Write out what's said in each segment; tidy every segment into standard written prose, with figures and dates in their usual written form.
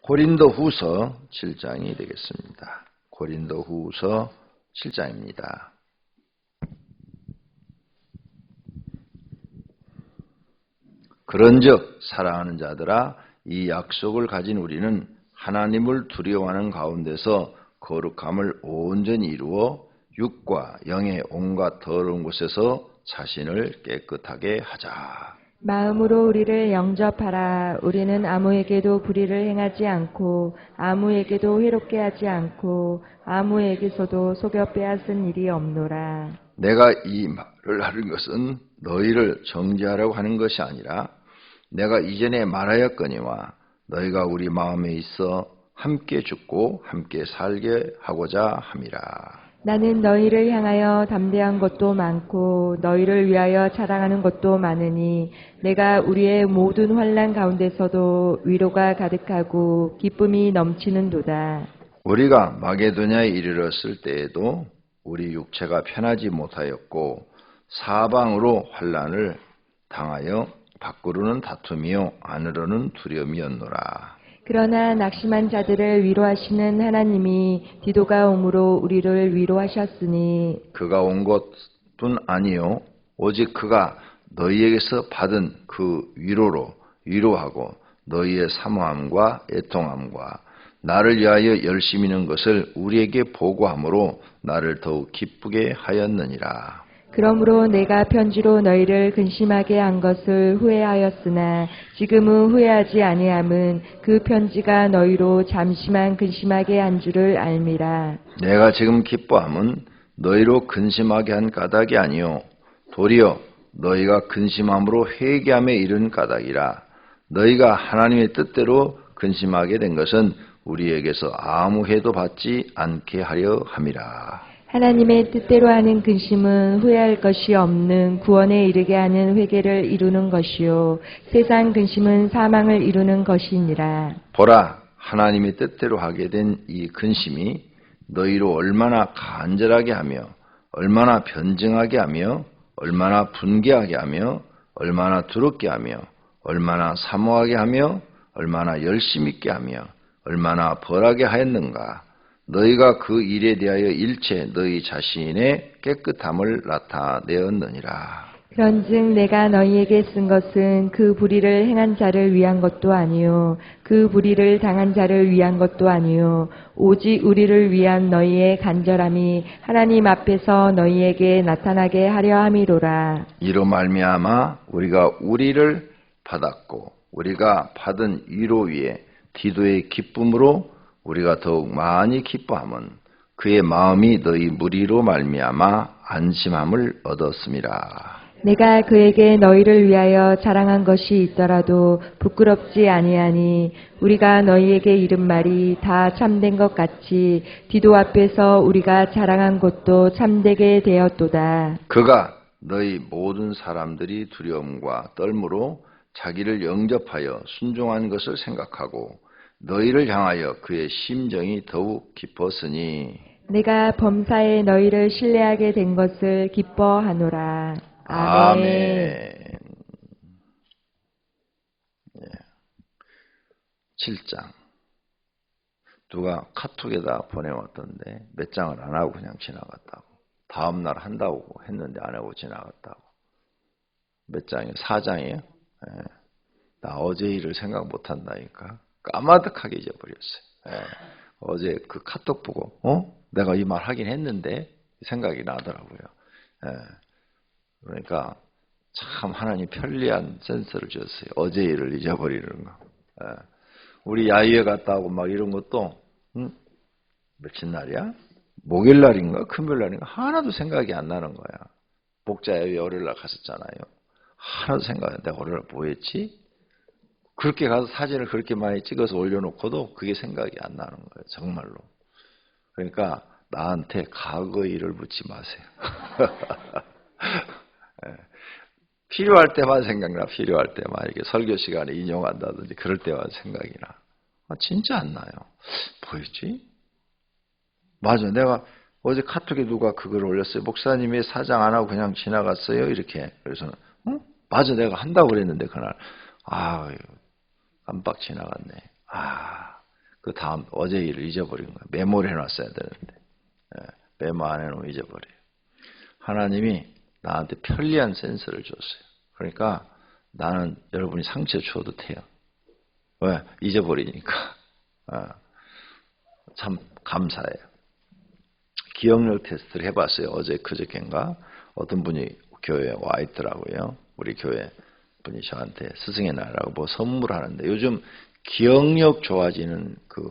고린도후서 7장이 되겠습니다. 고린도후서 7장입니다. 그런즉 사랑하는 자들아, 이 약속을 가진 우리는 하나님을 두려워하는 가운데서 거룩함을 온전히 이루어 육과 영의 온갖 더러운 곳에서 자신을 깨끗하게 하자. 마음으로 우리를 영접하라. 우리는 아무에게도 불의를 행하지 않고 아무에게도 해롭게 하지 않고 아무에게서도 속여 빼앗은 일이 없노라. 내가 이 말을 하는 것은 너희를 정죄하려고 하는 것이 아니라 내가 이전에 말하였거니와 너희가 우리 마음에 있어 함께 죽고 함께 살게 하고자 함이라. 나는 너희를 향하여 담대한 것도 많고 너희를 위하여 자랑하는 것도 많으니 내가 우리의 모든 환난 가운데서도 위로가 가득하고 기쁨이 넘치는도다. 우리가 마게도냐에 이르렀을 때에도 우리 육체가 편하지 못하였고 사방으로 환난을 당하여 밖으로는 다툼이요 안으로는 두려움이었노라. 그러나 낙심한 자들을 위로하시는 하나님이 디도가 오므로 우리를 위로하셨으니 그가 온 것뿐 아니요 오직 그가 너희에게서 받은 그 위로로 위로하고 너희의 사모함과 애통함과 나를 위하여 열심히 있는 것을 우리에게 보고함으로 나를 더욱 기쁘게 하였느니라. 그러므로 내가 편지로 너희를 근심하게 한 것을 후회하였으나 지금은 후회하지 아니함은 그 편지가 너희로 잠시만 근심하게 한 줄을 알미라. 내가 지금 기뻐함은 너희로 근심하게 한 까닭이 아니요 도리어 너희가 근심함으로 회개함에 이른 까닭이라. 너희가 하나님의 뜻대로 근심하게 된 것은 우리에게서 아무 해도 받지 않게 하려 함이라. 하나님의 뜻대로 하는 근심은 후회할 것이 없는 구원에 이르게 하는 회개를 이루는 것이요 세상 근심은 사망을 이루는 것이니라. 보라, 하나님의 뜻대로 하게 된 이 근심이 너희로 얼마나 간절하게 하며 얼마나 변증하게 하며 얼마나 분개하게 하며 얼마나 두렵게 하며 얼마나 사모하게 하며 얼마나 열심 있게 하며 얼마나 벌하게 하였는가. 너희가 그 일에 대하여 일체 너희 자신의 깨끗함을 나타내었느니라. 그런즉 내가 너희에게 쓴 것은 그 불의를 행한 자를 위한 것도 아니요 그 불의를 당한 자를 위한 것도 아니요 오직 우리를 위한 너희의 간절함이 하나님 앞에서 너희에게 나타나게 하려 함이로라. 이로 말미암아 우리가 우리를 받았고 우리가 받은 위로 위에 디도의 기쁨으로 우리가 더욱 많이 기뻐함은 그의 마음이 너희 무리로 말미암아 안심함을 얻었음이라. 내가 그에게 너희를 위하여 자랑한 것이 있더라도 부끄럽지 아니하니 우리가 너희에게 이른 말이 다 참된 것 같이 디도 앞에서 우리가 자랑한 것도 참되게 되었도다. 그가 너희 모든 사람들이 두려움과 떨므로 자기를 영접하여 순종한 것을 생각하고 너희를 향하여 그의 심정이 더욱 깊었으니 내가 범사에 너희를 신뢰하게 된 것을 기뻐하노라. 아멘. 아멘. 7장. 누가 카톡에다 보내왔던데 몇 장을 안 하고 그냥 지나갔다고. 다음날 한다고 했는데 안 하고 지나갔다고. 몇 장이에요? 4장이에요? 나 어제 일을 생각 못 한다니까. 까마득하게 잊어버렸어요. 어제 그 카톡 보고 내가 이 말 하긴 했는데 생각이 나더라고요. 그러니까 참 하나님 편리한 센서를 주셨어요. 어제 일을 잊어버리는 거. 우리 야유회 갔다 오고 막 이런 것도 며칠 날이야? 목요일 날인가 금요일 날인가 하나도 생각이 안 나는 거야. 목자야유회 월요일 날 갔었잖아요. 하나도 생각이 안 나. 내가 월요일 날 뭐 했지? 그렇게 가서 사진을 그렇게 많이 찍어서 올려놓고도 그게 생각이 안 나는 거예요. 정말로. 그러니까 나한테 과거 일을 묻지 마세요. 필요할 때만 생각나. 필요할 때만 이렇게 설교 시간에 인용한다든지 그럴 때만 생각이 나. 진짜 안 나요. 뭐였지? 맞아. 내가 어제 카톡에 누가 그걸 올렸어요. 목사님이 사장 안 하고 그냥 지나갔어요. 이렇게. 그래서 맞아. 내가 한다고 그랬는데 그날 깜빡 지나갔네. 그 다음 어제 일을 잊어버린 거예요. 메모를 해놨어야 되는데 메모 안 해놓으면 잊어버려요. 하나님이 나한테 편리한 센서를 줬어요. 그러니까 나는 여러분이 상처 줘도 돼요. 왜? 잊어버리니까. 참 감사해요. 기억력 테스트를 해봤어요. 어제 그저께인가 어떤 분이 교회에 와 있더라고요. 우리 교회 분이 저한테 스승의 날이라고 뭐 선물하는데 요즘 기억력 좋아지는 그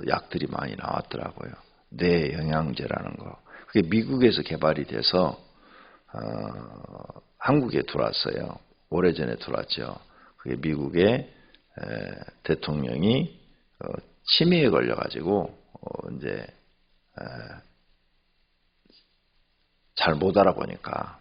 약들이 많이 나왔더라고요. 뇌 영양제라는 거. 그게 미국에서 개발이 돼서 한국에 들어왔어요. 오래전에 들어왔죠. 그게 미국의 대통령이 치매에 걸려가지고 이제 잘 못 알아보니까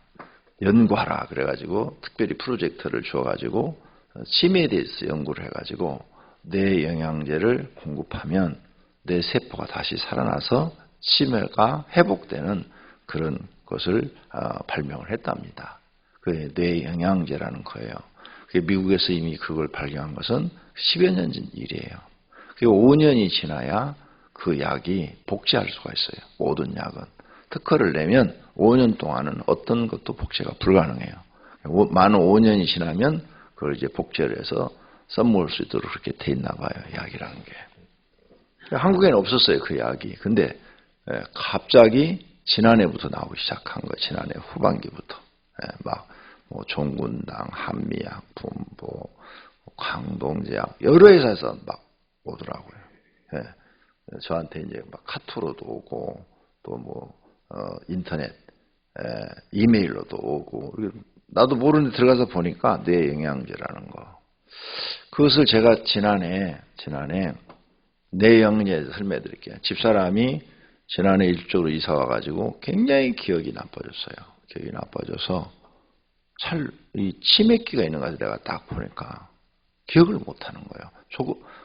연구하라 그래가지고 특별히 프로젝트를 주어가지고 치매에 대해서 연구를 해가지고 뇌 영양제를 공급하면 뇌 세포가 다시 살아나서 치매가 회복되는 그런 것을 발명을 했답니다. 그게 뇌 영양제라는 거예요. 그게 미국에서 이미 그걸 발견한 것은 10여 년 전 일이에요. 그게 5년이 지나야 그 약이 복제할 수가 있어요. 모든 약은. 특허를 내면 5년 동안은 어떤 것도 복제가 불가능해요. 만 5년이 지나면 그걸 이제 복제를 해서 써먹을 수 있도록 그렇게 돼 있나 봐요. 약이라는 게. 한국에는 없었어요. 그 약이. 근데 갑자기 지난해부터 나오기 시작한 거예요. 지난해 후반기부터. 뭐 종군당, 한미약, 분보, 광동제약 여러 회사에서 막 오더라고요. 저한테 이제 막 카톡으로도 오고 또 뭐 인터넷 이메일로도 오고 나도 모르는 데 들어가서 보니까 뇌 영양제라는 거. 그것을 제가 지난해 뇌 영양제 설명해드릴게요. 집사람이 지난해 일주로 이사 와가지고 굉장히 기억이 나빠졌어요. 기억이 나빠져서 이 치매기가 있는 것 같아서 내가 딱 보니까 기억을 못하는 거예요.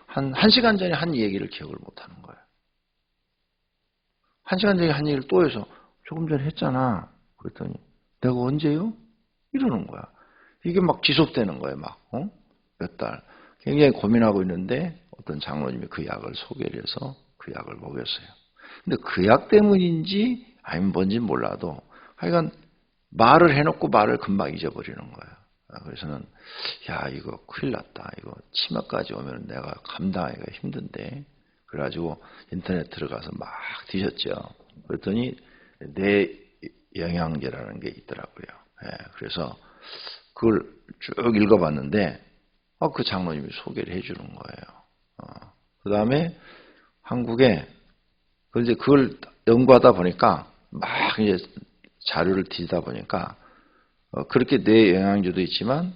한 시간 전에 한 얘기를 기억을 못하는 거예요. 한 시간 전에 한 얘기를 또 해서 조금 전에 했잖아. 그랬더니 내가 언제요? 이러는 거야. 이게 막 지속되는 거예요. 몇 달. 굉장히 고민하고 있는데 어떤 장로님이 그 약을 소개를 해서 그 약을 먹였어요. 근데 그 약 때문인지 아니면 뭔지 몰라도 하여간 말을 해놓고 말을 금방 잊어버리는 거예요. 그래서는 야 이거 큰일 났다. 이거 치매까지 오면 내가 감당하기가 힘든데 그래가지고 인터넷 들어가서 막 뒤졌죠. 그랬더니 뇌 영양제라는 게 있더라고요. 그래서 그걸 쭉 읽어봤는데 그 장로님이 소개를 해주는 거예요. 그 다음에 한국에 이제 그걸 연구하다 보니까 막 이제 자료를 뒤지다 보니까 그렇게 뇌 영양제도 있지만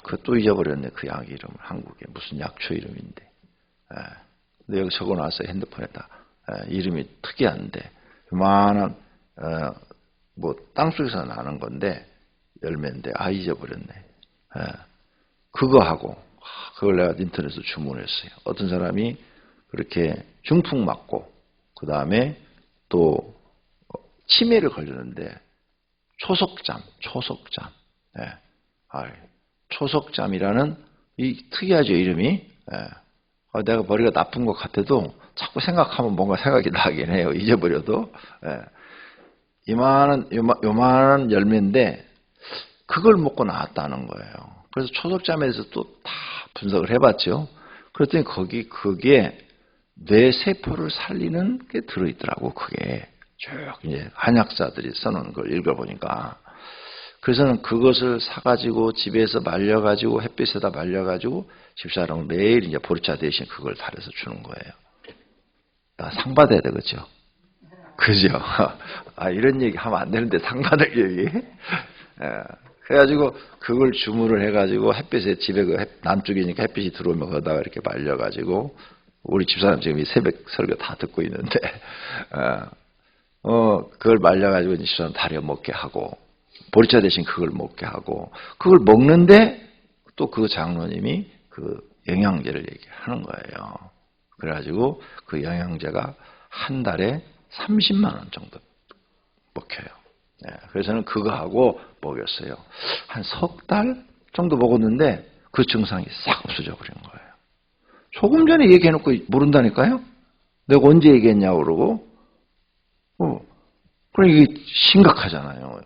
그것도 잊어버렸네. 그 약 이름을. 한국에 무슨 약초 이름인데. 근데 여기 적어놨어요. 핸드폰에다. 이름이 특이한데 요만한 뭐 땅속에서 나는 건데 열매인데 잊어버렸네. 그거 하고 그걸 내가 인터넷에서 주문했어요. 어떤 사람이 그렇게 중풍 맞고 그 다음에 또 치매를 걸렸는데 초석잠. 초석잠이라는 이 특이하죠 이름이. 내가 머리가 나쁜 것 같아도 자꾸 생각하면 뭔가 생각이 나긴 해요. 잊어버려도. 요만한 열매인데 그걸 먹고 나왔다는 거예요. 그래서 초석잠에 대해서 또 다 분석을 해봤죠. 그랬더니 거기에 뇌 세포를 살리는 게 들어있더라고. 그게 쭉 이제 한약사들이 써놓은 걸 읽어보니까. 그래서는 그것을 사가지고 집에서 말려가지고 햇빛에다 말려가지고 집사람은 매일 이제 보리차 대신 그걸 달여서 주는 거예요. 나 상 받아야 되겠죠. 그죠? 이런 얘기 하면 안 되는데 상 받을 얘기. 그래가지고 그걸 주문을 해가지고 햇빛에 집에 남쪽이니까 햇빛이 들어오면 거기다가 이렇게 말려가지고 우리 집사람 지금 이 새벽 설교 다 듣고 있는데 그걸 말려가지고 집사람 달여 먹게 하고 보리차 대신 그걸 먹게 하고 그걸 먹는데 또 그 장로님이 그 영양제를 얘기하는 거예요. 그래가지고 그 영양제가 한 달에 30만 원 정도 먹혀요. 그래서는 그거 하고 먹였어요. 한 석 달 정도 먹었는데 그 증상이 싹 없어져 버린 거예요. 조금 전에 얘기해놓고 모른다니까요? 내가 언제 얘기했냐고 그러고. 그럼 이게 심각하잖아요.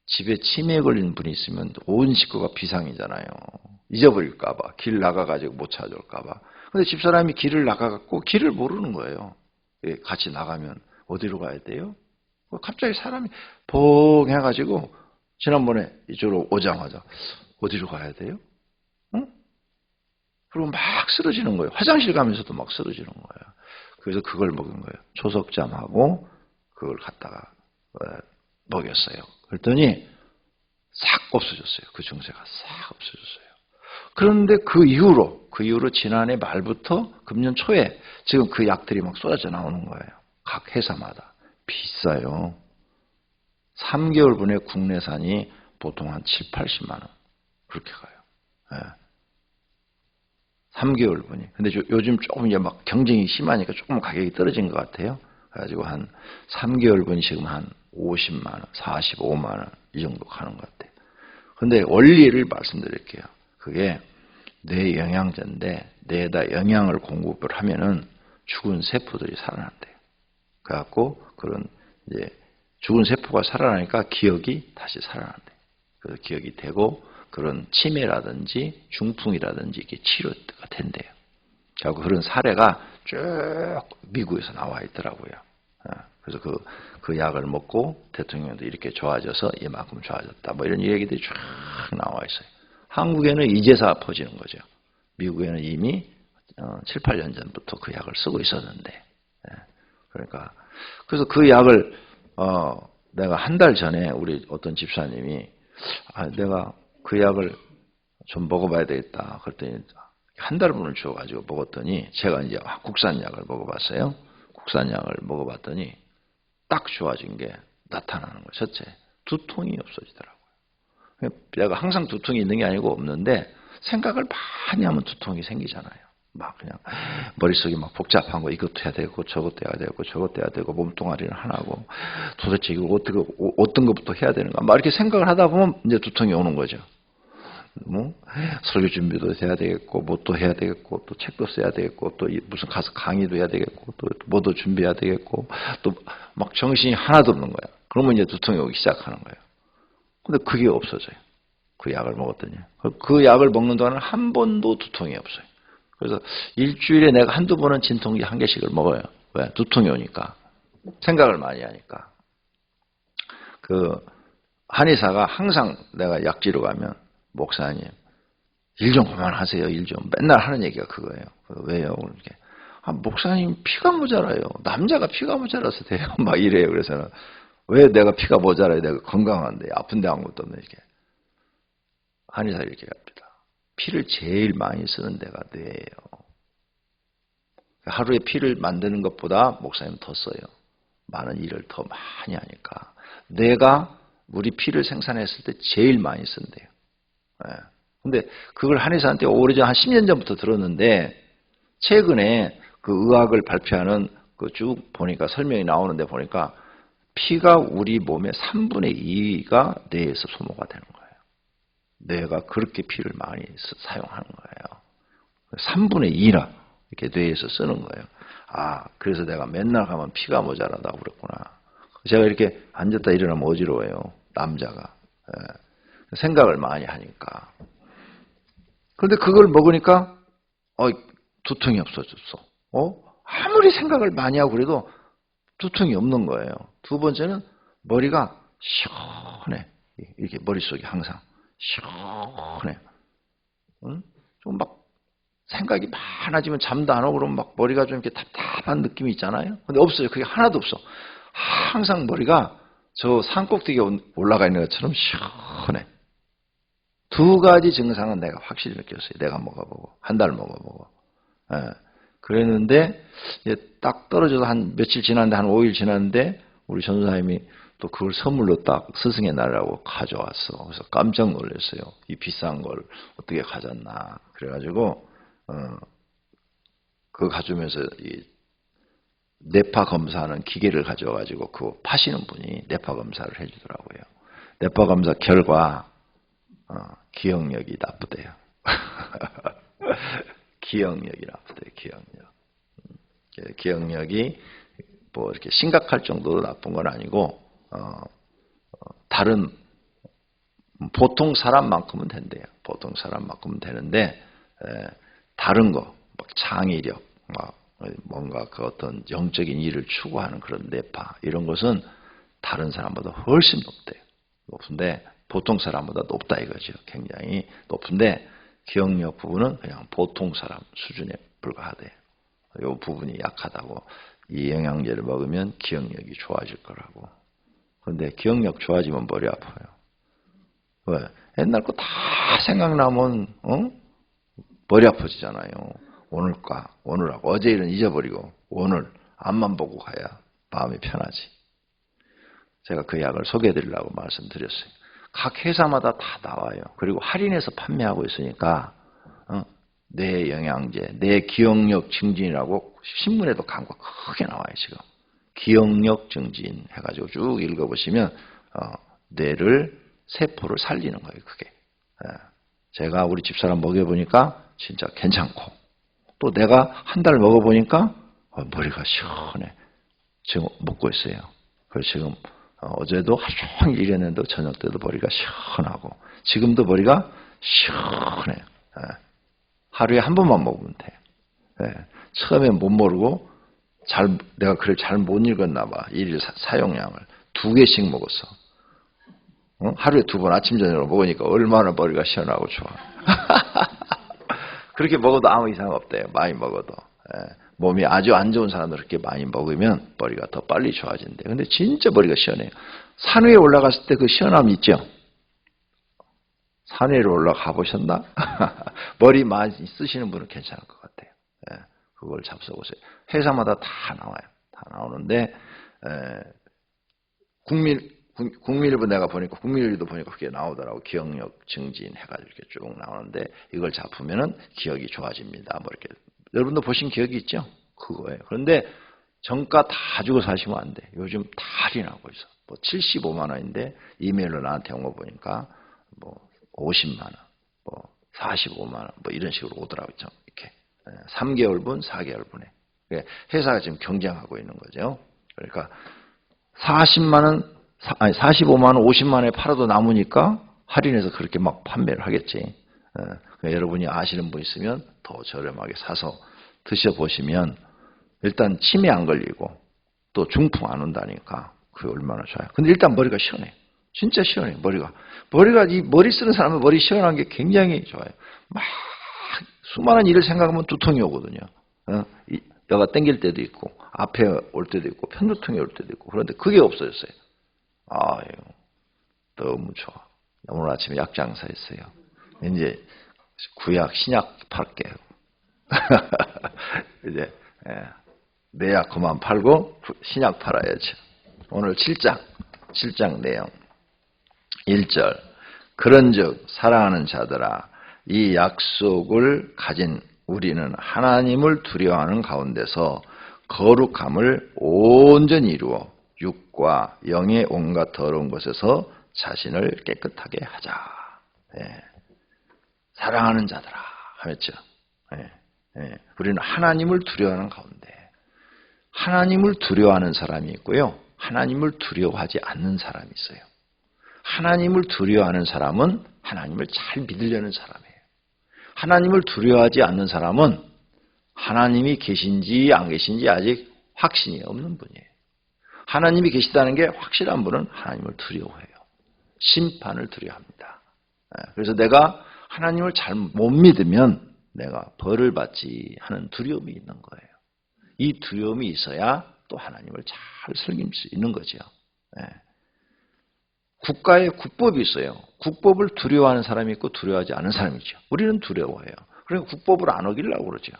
집에 치매에 걸린 분이 있으면 온 식구가 비상이잖아요. 잊어버릴까봐, 길 나가가지고 못 찾아올까봐. 근데 집사람이 길을 나가갖고 길을 모르는 거예요. 같이 나가면 어디로 가야 돼요? 갑자기 사람이 벙 해가지고 지난번에 이쪽으로 오자마자 어디로 가야 돼요? 응? 그리고 막 쓰러지는 거예요. 화장실 가면서도 막 쓰러지는 거예요. 그래서 그걸 먹은 거예요. 초석잠하고 그걸 갖다가 먹였어요. 그랬더니 싹 없어졌어요. 그 증세가 싹 없어졌어요. 그런데 그 이후로 지난해 말부터 금년 초에 지금 그 약들이 막 쏟아져 나오는 거예요. 각 회사마다. 비싸요. 3개월분의 국내산이 보통 한 7, 80만 원. 그렇게 가요. 3개월분이. 근데 요즘 조금 이제 막 경쟁이 심하니까 조금 가격이 떨어진 것 같아요. 그래가지고 한 3개월분이 지금 한 50만 원, 45만 원 이 정도 가는 것 같아요. 근데 원리를 말씀드릴게요. 그게 뇌 영양제인데 뇌에다 영양을 공급을 하면은 죽은 세포들이 살아난대요. 그래갖고 그런 이제 죽은 세포가 살아나니까 기억이 다시 살아난대요. 그래서 기억이 되고 그런 치매라든지 중풍이라든지 이게 치료가 된대요. 그리고 그런 사례가 쭉 미국에서 나와 있더라고요. 그래서 그 약을 먹고 대통령도 이렇게 좋아져서 이만큼 좋아졌다. 뭐 이런 얘기들이 쭉 나와 있어요. 한국에는 이제서 퍼지는 거죠. 미국에는 이미 7, 8년 전부터 그 약을 쓰고 있었는데. 그러니까 그래서 그 약을 내가 한 달 전에 우리 어떤 집사님이 내가 그 약을 좀 먹어봐야 되겠다. 그랬더니 한 달분을 주어가지고 먹었더니 제가 이제 국산 약을 먹어봤어요. 국산 약을 먹어봤더니 딱 좋아진 게 나타나는 거예요. 첫째, 두통이 없어지더라고요. 내가 항상 두통이 있는 게 아니고 없는데 생각을 많이 하면 두통이 생기잖아요. 막 그냥 머릿속이 막 복잡한 거 이것도 해야 되고 저것도 해야 되고 저것도 해야 되고 몸뚱아리는 하나고 도대체 이거 어떻게 어떤 것부터 해야 되는가 막 이렇게 생각을 하다 보면 이제 두통이 오는 거죠. 뭐 설교 준비도 해야 되겠고 뭐 또 해야 되겠고 또 책도 써야 되겠고 또 무슨 가서 강의도 해야 되겠고 또 뭐도 준비해야 되겠고 또 막 정신이 하나도 없는 거야. 그러면 이제 두통이 오기 시작하는 거예요. 근데 그게 없어져요. 그 약을 먹었더니 그 약을 먹는 동안은 한 번도 두통이 없어요. 그래서 일주일에 내가 한두 번은 진통제 한 개씩을 먹어요. 왜? 두통이 오니까. 생각을 많이 하니까. 그 한의사가 항상 내가 약지로 가면 목사님 일 좀 그만하세요. 일 좀. 맨날 하는 얘기가 그거예요. 왜요? 이렇게. 목사님 피가 모자라요. 남자가 피가 모자라서 돼요. 막 이래요. 그래서 왜 내가 피가 모자라요? 내가 건강한데 아픈데 아무것도 없네. 이렇게. 한의사 이렇게 합니다. 피를 제일 많이 쓰는 데가 뇌예요. 하루에 피를 만드는 것보다 목사님 더 써요. 많은 일을 더 많이 하니까. 뇌가 우리 피를 생산했을 때 제일 많이 쓴대요. 근데 그걸 한의사한테 오래전 한 10년 전부터 들었는데 최근에 그 의학을 발표하는 그 쭉 보니까 설명이 나오는데 보니까 피가 우리 몸의 3분의 2가 뇌에서 소모가 되는 거예요. 뇌가 그렇게 피를 많이 사용하는 거예요. 3분의 2라 이렇게 뇌에서 쓰는 거예요. 그래서 내가 맨날 가면 피가 모자라다고 그랬구나. 제가 이렇게 앉았다 일어나면 어지러워요. 남자가. 생각을 많이 하니까. 그런데 그걸 먹으니까 두통이 없어졌어. 아무리 생각을 많이 하고 그래도 두통이 없는 거예요. 두 번째는 머리가 시원해. 이렇게 머릿속이 항상 시원해. 좀 막 생각이 많아지면 잠도 안 오고 그러면 막 머리가 좀 이렇게 답답한 느낌이 있잖아요. 근데 없어요. 그게 하나도 없어. 항상 머리가 저 산꼭대기에 올라가 있는 것처럼 시원해. 두 가지 증상은 내가 확실히 느꼈어요. 내가 먹어보고 한 달 먹어보고. 그랬는데 딱 떨어져서 한 며칠 지났는데 한 5일 지났는데 우리 전사님이 또 그걸 선물로 딱 스승의 날이라고 가져왔어. 그래서 깜짝 놀랐어요. 이 비싼 걸 어떻게 가졌나. 그래가지고 그거 가져오면서 이 뇌파 검사하는 기계를 가져와가지고 그거 파시는 분이 뇌파 검사를 해주더라고요. 뇌파 검사 결과 기억력이 나쁘대요. 기억력이 나쁘대요. 기억력. 기억력이 뭐 이렇게 심각할 정도로 나쁜 건 아니고 다른 보통 사람만큼은 된대요. 보통 사람만큼은 되는데 다른 거, 막 창의력, 막 뭔가 그 어떤 영적인 일을 추구하는 그런 뇌파 이런 것은 다른 사람보다 훨씬 높대요. 높은데 보통 사람보다 높다 이거죠. 굉장히 높은데 기억력 부분은 그냥 보통 사람 수준에 불과하대요. 이 부분이 약하다고 이 영양제를 먹으면 기억력이 좋아질 거라고. 그런데 기억력 좋아지면 머리 아파요. 왜? 옛날 거 다 생각나면 머리 아파지잖아요. 오늘하고 어제 일은 잊어버리고 오늘 앞만 보고 가야 마음이 편하지. 제가 그 약을 소개해드리려고 말씀드렸어요. 각 회사마다 다 나와요. 그리고 할인해서 판매하고 있으니까 뇌 영양제, 뇌 기억력 증진이라고 신문에도 광고 크게 나와요. 지금 기억력 증진 해가지고 쭉 읽어보시면 뇌를 세포를 살리는 거예요. 그게. 제가 우리 집사람 먹여보니까 진짜 괜찮고 또 내가 한 달 먹어보니까 머리가 시원해. 지금 먹고 있어요. 그래서 지금 어제도 하루 종일 일했는데 저녁 때도 머리가 시원하고 지금도 머리가 시원해요. 하루에 한 번만 먹으면 돼요. 처음에 못 모르고 내가 글을 잘 못 읽었나 봐. 일일 사용량을 2개씩 먹었어. 하루에 2번 아침 저녁으로 먹으니까 얼마나 머리가 시원하고 좋아. 그렇게 먹어도 아무 이상 없대요. 많이 먹어도. 몸이 아주 안 좋은 사람들 그렇게 많이 먹으면 머리가 더 빨리 좋아진대요. 근데 진짜 머리가 시원해요. 산 위에 올라갔을 때 그 시원함 있죠? 산 위로 올라가 보셨나? 머리 많이 쓰시는 분은 괜찮을 것 같아요. 그걸 잡숴보세요. 회사마다 다 나와요. 다 나오는데 국민일보 내가 보니까 국민일보도 보니까 그게 나오더라고. 기억력 증진 해가지고 이렇게 쭉 나오는데 이걸 잡으면은 기억이 좋아집니다. 뭐 이렇게 여러분도 보신 기억이 있죠? 그거예요. 그런데 정가 다 주고 사시면 안 돼. 요즘 다 할인하고 있어. 뭐 75만 원인데 이메일로 나한테 온 거 보니까 뭐 50만 원, 뭐 45만 원, 뭐 이런 식으로 오더라고요. 이렇게 3개월분, 4개월분에 회사가 지금 경쟁하고 있는 거죠. 그러니까 45만 원, 50만 원에 팔아도 남으니까 할인해서 그렇게 막 판매를 하겠지. 그러니까 여러분이 아시는 분 있으면 더 저렴하게 사서 드셔보시면 일단 치매 안 걸리고 또 중풍 안 온다니까 그게 얼마나 좋아요. 근데 일단 머리가 시원해. 진짜 시원해. 머리가 이 머리 쓰는 사람은 머리 시원한 게 굉장히 좋아요. 막 수많은 일을 생각하면 두통이 오거든요. 여가 땡길 때도 있고 앞에 올 때도 있고 편두통이 올 때도 있고 그런데 그게 없어졌어요. 아유 너무 좋아. 오늘 아침에 약 장사했어요. 이제 구약 신약 팔게요. 이제 내 약 그만 팔고 신약 팔아야죠. 오늘 7장 내용 1절 그런즉 사랑하는 자들아 이 약속을 가진 우리는 하나님을 두려워하는 가운데서 거룩함을 온전히 이루어 육과 영의 온갖 더러운 것에서 자신을 깨끗하게 하자. 사랑하는 자들아 하였죠. 우리는 하나님을 두려워하는 가운데 하나님을 두려워하는 사람이 있고요. 하나님을 두려워하지 않는 사람이 있어요. 하나님을 두려워하는 사람은 하나님을 잘 믿으려는 사람이에요. 하나님을 두려워하지 않는 사람은 하나님이 계신지 안 계신지 아직 확신이 없는 분이에요. 하나님이 계시다는 게 확실한 분은 하나님을 두려워해요. 심판을 두려워합니다. 그래서 내가 하나님을 잘 못 믿으면 내가 벌을 받지 하는 두려움이 있는 거예요. 이 두려움이 있어야 또 하나님을 잘 섬길 수 있는 거죠. 국가에 국법이 있어요. 국법을 두려워하는 사람이 있고 두려워하지 않는 사람이 있죠. 우리는 두려워해요. 그러니까 국법을 안 어기려고 그러죠.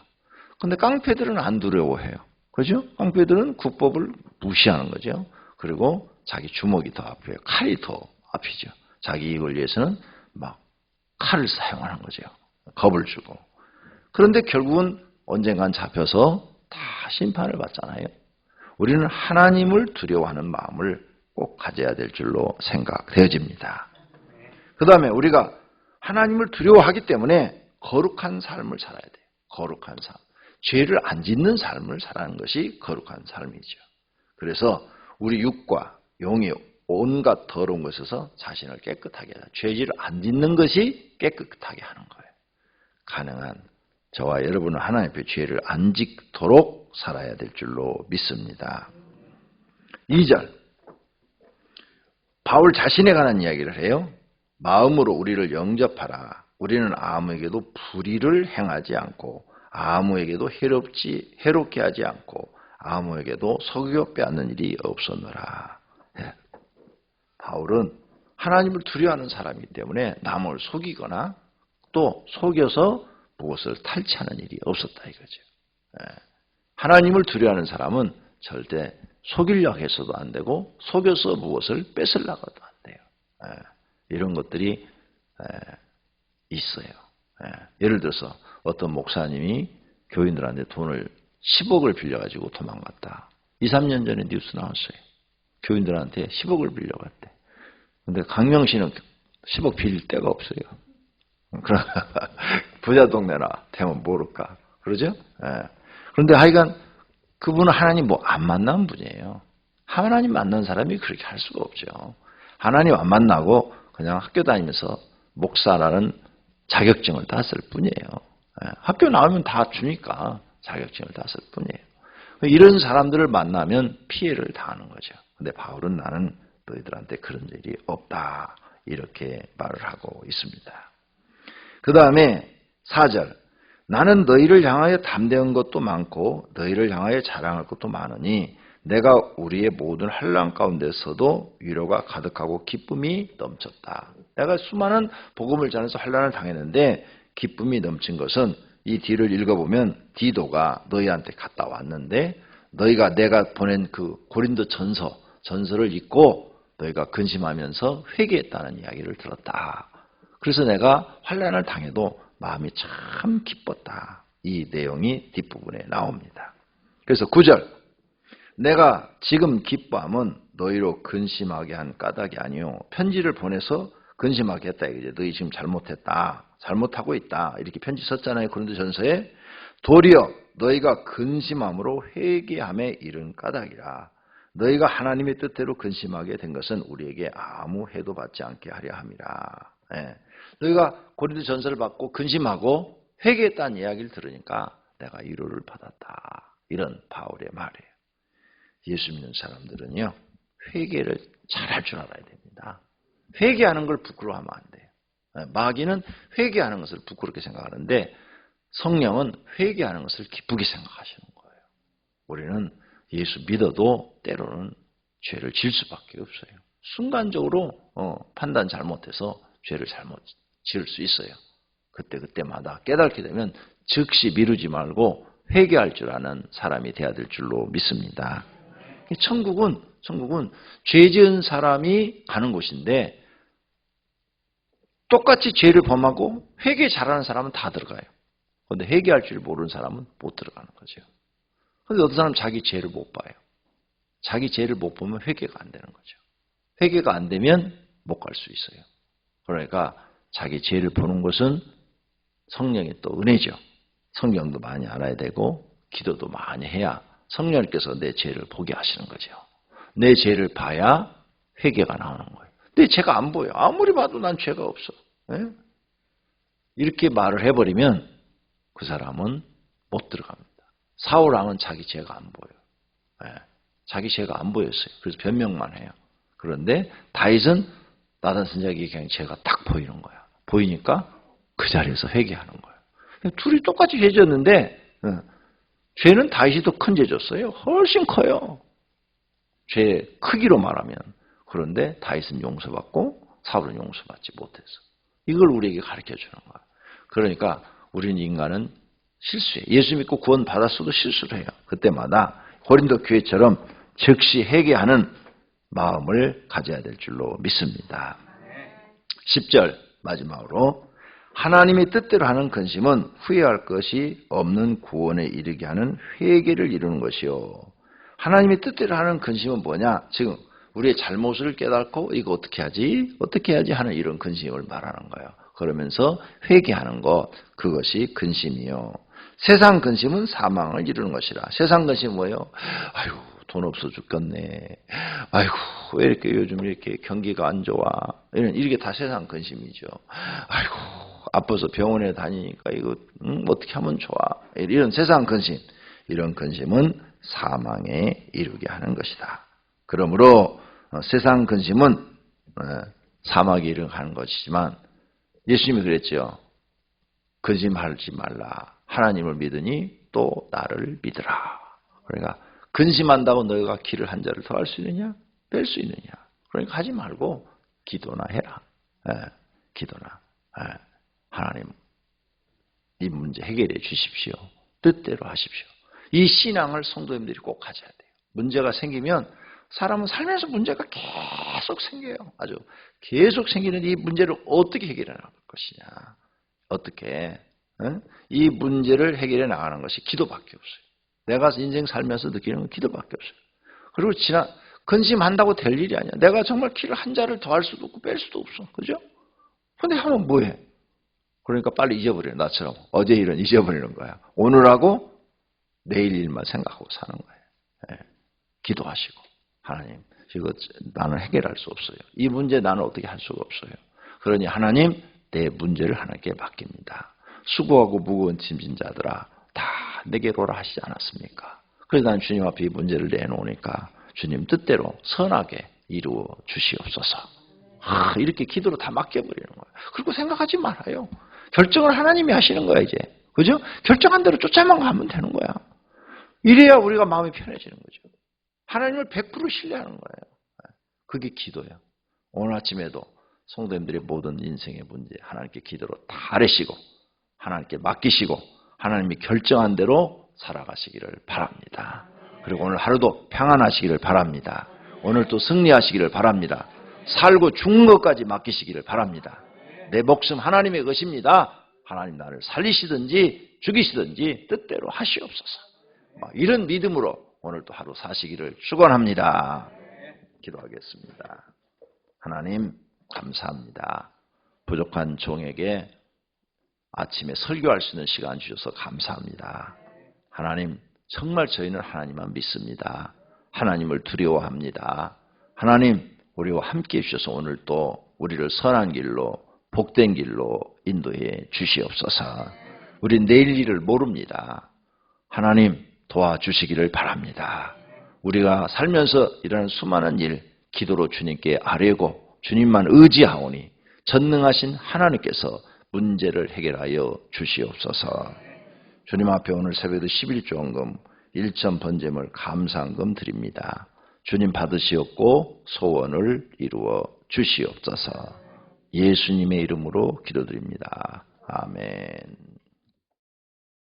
근데 깡패들은 안 두려워해요. 그렇죠? 깡패들은 국법을 무시하는 거죠. 그리고 자기 주먹이 더 아파요. 칼이 더 아프죠. 자기 이익을 위해서는 막 칼을 사용하는 거죠. 겁을 주고. 그런데 결국은 언젠간 잡혀서 다 심판을 받잖아요. 우리는 하나님을 두려워하는 마음을 꼭 가져야 될 줄로 생각되어집니다. 그 다음에 우리가 하나님을 두려워하기 때문에 거룩한 삶을 살아야 돼요. 거룩한 삶. 죄를 안 짓는 삶을 살아가는 것이 거룩한 삶이죠. 그래서 우리 육과 영이 온갖 더러운 것에서 자신을 깨끗하게 하자. 죄질을 안 짓는 것이 깨끗하게 하는 거예요. 가능한 저와 여러분은 하나님 앞에 죄를 안 짓도록 살아야 될 줄로 믿습니다. 2절 바울 자신에 관한 이야기를 해요. 마음으로 우리를 영접하라. 우리는 아무에게도 불의를 행하지 않고 아무에게도 해롭게 하지 않고 아무에게도 속여 빼앗는 일이 없었노라. 네. 바울은 하나님을 두려워하는 사람이기 때문에 남을 속이거나 또 속여서 무엇을 탈취하는 일이 없었다 이거죠. 네. 하나님을 두려워하는 사람은 절대 속이려고 해서도 안 되고 속여서 무엇을 뺏으려고도 안 돼요. 네. 이런 것들이 있어요. 예를 들어서 어떤 목사님이 교인들한테 돈을 10억을 빌려가지고 도망갔다. 2, 3년 전에 뉴스 나왔어요. 교인들한테 10억을 빌려갔대. 근데 강명시는 10억 빌릴 데가 없어요. 부자 동네나 되면 모를까. 그러죠? 그런데 하여간 그분은 하나님 안 만난 분이에요. 하나님 만난 사람이 그렇게 할 수가 없죠. 하나님 안 만나고 그냥 학교 다니면서 목사라는 자격증을 땄을 뿐이에요. 학교 나오면 다 주니까 자격증을 땄을 뿐이에요. 이런 사람들을 만나면 피해를 당하는 거죠. 근데 바울은 나는 너희들한테 그런 일이 없다. 이렇게 말을 하고 있습니다. 그 다음에 4절 나는 너희를 향하여 담대한 것도 많고 너희를 향하여 자랑할 것도 많으니 내가 우리의 모든 환난 가운데서도 위로가 가득하고 기쁨이 넘쳤다. 내가 수많은 복음을 전해서 환난을 당했는데 기쁨이 넘친 것은 이 뒤를 읽어보면 디도가 너희한테 갔다 왔는데 너희가 내가 보낸 그 고린도 전서를 읽고 너희가 근심하면서 회개했다는 이야기를 들었다. 그래서 내가 환난을 당해도 마음이 참 기뻤다. 이 내용이 뒷부분에 나옵니다. 그래서 9절 내가 지금 기뻐함은 너희로 근심하게 한 까닭이 아니요 편지를 보내서 근심하게 했다. 이제 너희 지금 잘못했다. 잘못하고 있다. 이렇게 편지 썼잖아요. 고린도전서에 도리어 너희가 근심함으로 회개함에 이른 까닭이라. 너희가 하나님의 뜻대로 근심하게 된 것은 우리에게 아무 해도 받지 않게 하려 함이라. 너희가 고린도전서를 받고 근심하고 회개했다는 이야기를 들으니까 내가 위로를 받았다. 이런 바울의 말이에요. 예수 믿는 사람들은요. 회개를 잘할 줄 알아야 됩니다. 회개하는 걸 부끄러워하면 안 돼요. 마귀는 회개하는 것을 부끄럽게 생각하는데 성령은 회개하는 것을 기쁘게 생각하시는 거예요. 우리는 예수 믿어도 때로는 죄를 질 수밖에 없어요. 순간적으로 판단 잘못해서 죄를 잘못 지을 수 있어요. 그때마다 깨닫게 되면 즉시 미루지 말고 회개할 줄 아는 사람이 돼야 될 줄로 믿습니다. 천국은 죄 지은 사람이 가는 곳인데 똑같이 죄를 범하고 회개 잘하는 사람은 다 들어가요. 그런데 회개할 줄 모르는 사람은 못 들어가는 거죠. 그런데 어떤 사람은 자기 죄를 못 봐요. 자기 죄를 못 보면 회개가 안 되는 거죠. 회개가 안 되면 못 갈 수 있어요. 그러니까 자기 죄를 보는 것은 성령의 또 은혜죠. 성경도 많이 알아야 되고 기도도 많이 해야 성령께서 내 죄를 보게 하시는 거죠. 내 죄를 봐야 회개가 나오는 거예요. 내 죄가 안 보여. 아무리 봐도 난 죄가 없어. 이렇게 말을 해버리면 그 사람은 못 들어갑니다. 사울왕은 자기 죄가 안 보여요. 자기 죄가 안 보였어요. 그래서 변명만 해요. 그런데 다윗은 나단 선지자에게 그냥 죄가 딱 보이는 거야. 보이니까 그 자리에서 회개하는 거예요. 둘이 똑같이 죄 지었는데 죄는 다윗이 더 큰 죄 졌어요. 훨씬 커요. 죄 크기로 말하면. 그런데 다윗은 용서받고 사울은 용서받지 못해서. 이걸 우리에게 가르쳐주는 거야. 그러니까 우리는 인간은 실수해. 예수 믿고 구원 받았어도 실수를 해요. 그때마다 고린도 교회처럼 즉시 회개하는 마음을 가져야 될 줄로 믿습니다. 10절 마지막으로 하나님의 뜻대로 하는 근심은 후회할 것이 없는 구원에 이르게 하는 회개를 이루는 것이요. 하나님의 뜻대로 하는 근심은 뭐냐? 지금 우리의 잘못을 깨닫고 이거 어떻게 하지 하는 이런 근심을 말하는 거예요. 그러면서 회개하는 것, 그것이 근심이요. 세상 근심은 사망을 이루는 것이라. 세상 근심은 뭐예요? 아이고 돈 없어 죽겠네. 아이고 왜 이렇게 요즘 이렇게 경기가 안 좋아. 이게 다 세상 근심이죠. 아이고 아파서 병원에 다니니까 이거 어떻게 하면 좋아. 이런 세상 근심. 이런 근심은 사망에 이르게 하는 것이다. 그러므로 세상 근심은 사망에 이르게 하는 것이지만 예수님이 그랬죠. 근심하지 말라. 하나님을 믿으니 또 나를 믿으라. 그러니까 근심한다고 너희가 길을 한 자를 더 할 수 있느냐? 뺄 수 있느냐? 그러니까 하지 말고 기도나 해라. 기도나. 하나님 이 문제 해결해 주십시오. 뜻대로 하십시오. 이 신앙을 성도님들이 꼭 가져야 돼요. 문제가 생기면 사람은 살면서 문제가 계속 생겨요. 아주 계속 생기는 이 문제를 어떻게 해결해 나갈 것이냐. 어떻게 이 문제를 해결해 나가는 것이 기도밖에 없어요. 내가 인생 살면서 느끼는 건 기도밖에 없어요. 그리고 근심한다고 될 일이 아니야. 내가 정말 길을 한 자를 더 할 수도 없고 뺄 수도 없어. 그죠? 근데 하면 뭐해? 그러니까 빨리 잊어버려. 나처럼 어제 일은 잊어버리는 거야. 오늘하고 내일 일만 생각하고 사는 거예요. 기도하시고 하나님 이거 나는 해결할 수 없어요. 이 문제 나는 어떻게 할 수가 없어요. 그러니 하나님 내 문제를 하나님께 맡깁니다. 수고하고 무거운 짐진 자들아 다 내게로 오라 하시지 않았습니까? 그래서 나는 주님 앞에 이 문제를 내놓으니까 주님 뜻대로 선하게 이루어 주시옵소서. 이렇게 기도로 다 맡겨버리는 거예요. 그리고 생각하지 말아요. 결정을 하나님이 하시는 거야 이제. 그죠? 결정한 대로 쫓아만 가면 되는 거야. 이래야 우리가 마음이 편해지는 거죠. 하나님을 100% 신뢰하는 거예요. 그게 기도예요. 오늘 아침에도 성도님들의 모든 인생의 문제 하나님께 기도로 다 아뢰시고 하나님께 맡기시고 하나님이 결정한 대로 살아가시기를 바랍니다. 그리고 오늘 하루도 평안하시기를 바랍니다. 오늘도 승리하시기를 바랍니다. 살고 죽는 것까지 맡기시기를 바랍니다. 내 목숨 하나님의 것입니다. 하나님 나를 살리시든지 죽이시든지 뜻대로 하시옵소서. 이런 믿음으로 오늘도 하루 사시기를 축원합니다. 기도하겠습니다. 하나님 감사합니다. 부족한 종에게 아침에 설교할 수 있는 시간 주셔서 감사합니다. 하나님 정말 저희는 하나님만 믿습니다. 하나님을 두려워합니다. 하나님 우리와 함께해 주셔서 오늘 또 우리를 선한 길로 복된 길로 인도해 주시옵소서. 우린 내일 일을 모릅니다. 하나님 도와주시기를 바랍니다. 우리가 살면서 일하는 수많은 일 기도로 주님께 아뢰고 주님만 의지하오니 전능하신 하나님께서 문제를 해결하여 주시옵소서. 주님 앞에 오늘 새벽에도 11조원금 1천 번제물 감사한금 드립니다. 주님 받으시옵고 소원을 이루어 주시옵소서. 예수님의 이름으로 기도드립니다. 아멘.